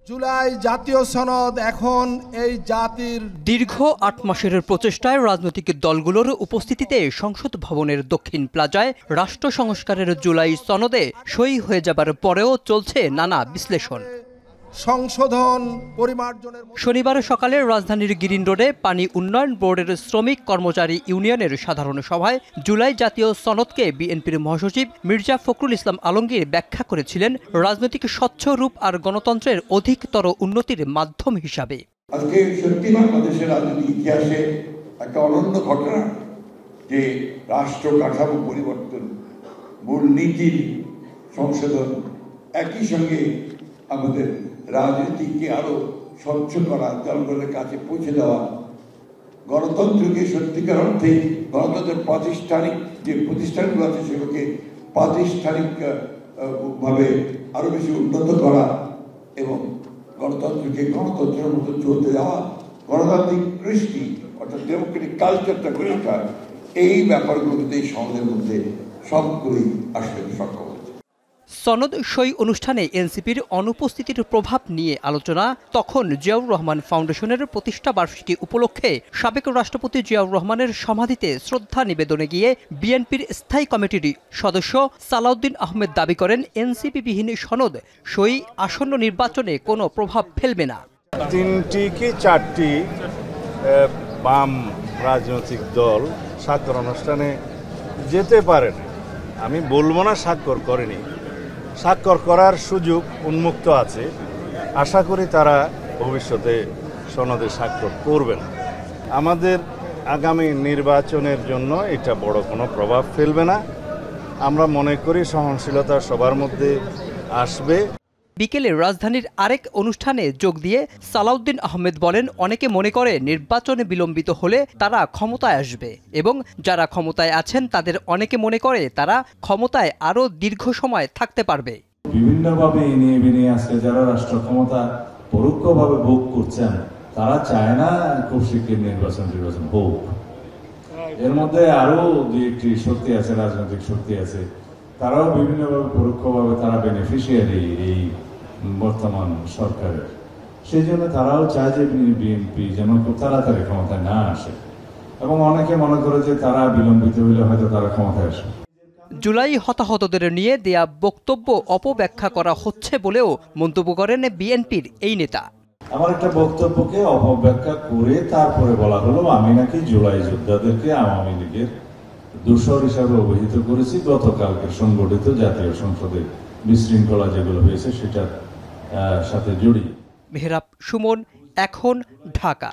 জুলাই জাতীয় সনদ এখন এই জাতির দীর্ঘ ৮ মাসের প্রচেষ্টায় রাজনৈতিক দলগুলোর উপস্থিতিতে সংসদ ভবনের দক্ষিণ প্লাজায় রাষ্ট্র সংস্কারের জুলাই সনদে সই হয়ে যাবার পরেও চলছে নানা বিশ্লেষণ। সংশোধন পরিমার্জনের শনিবার সকালে রাজধানীর গ্রিন রোডে পানি উন্নয়ন বোর্ডের শ্রমিক কর্মচারী ইউনিয়নের সাধারণ সভায় জুলাই জাতীয় সনদকে বিএনপির মহাসচিব মির্জা ফখরুল ইসলাম আলমগীর ব্যাখ্যা করেছিলেন রাজনৈতিক স্বচ্ছ রূপ আর গণতন্ত্রের অধিকতর উন্নতির মাধ্যম হিসাবে। আজকে সত্যি বাংলাদেশের রাজনৈতিক ইতিহাসে একটা অনন্য ঘটনা যে রাষ্ট্র কাঠামো পরিবর্তন, মূলনীতির সংশোধন, একই সঙ্গে আমাদের রাজনীতিকে আরো স্বচ্ছ করা, জনগণের কাছে পৌঁছে দেওয়া, গণতন্ত্রকে সত্যিকার অর্থে গণতন্ত্রের প্রাতিষ্ঠানিক যে প্রতিষ্ঠানগুলো আছে সেগুলোকে প্রাতিষ্ঠানিক ভাবে আরো বেশি উন্নত করা এবং গণতন্ত্রকে গণতন্ত্রের মতো চলতে দেওয়া, গণতান্ত্রিক কৃষ্টি অর্থাৎ ডেমোক্রেটিক কালচারটা গড়ে ওঠা, এই ব্যাপারগুলো কিন্তু এই সমাজের মধ্যে সবগুলোই আসলে সক্ষম। সনদ সই অনুষ্ঠানে এনসিপির অনুপস্থিতির প্রভাব নিয়ে আলোচনা। তখন জিয়াউর রহমান ফাউন্ডেশনের প্রতিষ্ঠা বার্ষিকী উপলক্ষে সাবেক রাষ্ট্রপতি জিয়াউর রহমানের সমাধিতে শ্রদ্ধা নিবেদনে গিয়ে বিএনপির স্থায়ী কমিটির সদস্য সালাউদ্দিন আহমেদ দাবি করেন এনসিপি-বিহীন সনদ সই আসন্ন নির্বাচনে কোনো প্রভাব ফেলবে না। 3টি কি 4টি বাম রাজনৈতিক দল স্বাক্ষর অনুষ্ঠানে যেতে পারে না। আমি বলবো না স্বাক্ষর করেনি, স্বাক্ষর করার সুযোগ উন্মুক্ত আছে। আশা করি তারা ভবিষ্যতে সনদে স্বাক্ষর করবেন। আমাদের আগামী নির্বাচনের জন্য এটা বড় কোনো প্রভাব ফেলবে না। আমরা মনে করি সহনশীলতা সবার মধ্যে আসবে। বিকেলে রাজধানীর আরেক অনুষ্ঠানে যোগ দিয়ে সালাউদ্দিন আহমেদ বলেন, অনেকে মনে করে নির্বাচনে বিলম্বিত হলে তারা ক্ষমতায় আসবে এবং যারা ক্ষমতায় আছেন তাদের অনেকে মনে করে তারা ক্ষমতায় আরো দীর্ঘ সময় থাকতে পারবে। বিভিন্নভাবে এনিয়ে বিনিয়ে আসছে যারা রাষ্ট্র ক্ষমতা পরোক্ষভাবে ভোগ করছেন, তারা চায় না খুব শীঘ্র নির্বাচন হোক। এর মধ্যে আরো 2-1টি শক্তি আছে, রাজনৈতিক শক্তি আছে, তারাও বিভিন্নভাবে পরোক্ষভাবে তারা বেনিফিশিয়ারি এই বর্তমান সরকারের। সেই জন্য তারাও চায় যে বিএনপি যেন খুব তাড়াতাড়ি ক্ষমতায় না আসে এবং অনেকে মনে করে যে তারা বিলম্বিত হইলে হয়তো তারা ক্ষমতায় আসে। জুলাই হতাহতদের নিয়ে দেয়া বক্তব্য অপব্যাখ্যা করা হচ্ছে বলেও মন্তব্য করেন বিএনপির এই নেতা। আমার একটা বক্তব্যকে অপব্যাখ্যা করে তারপরে বলা হলো আমি নাকি জুলাই যোদ্ধাদেরকে আওয়ামী লীগের দোষর হিসাবে অভিহিত করেছি গতকালকে সংগঠিত জাতীয় সংসদে বিশৃঙ্খলা যেগুলো হয়েছে সেটার সাথে জড়িয়ে। মেহরাব সুমন, এখন, ঢাকা।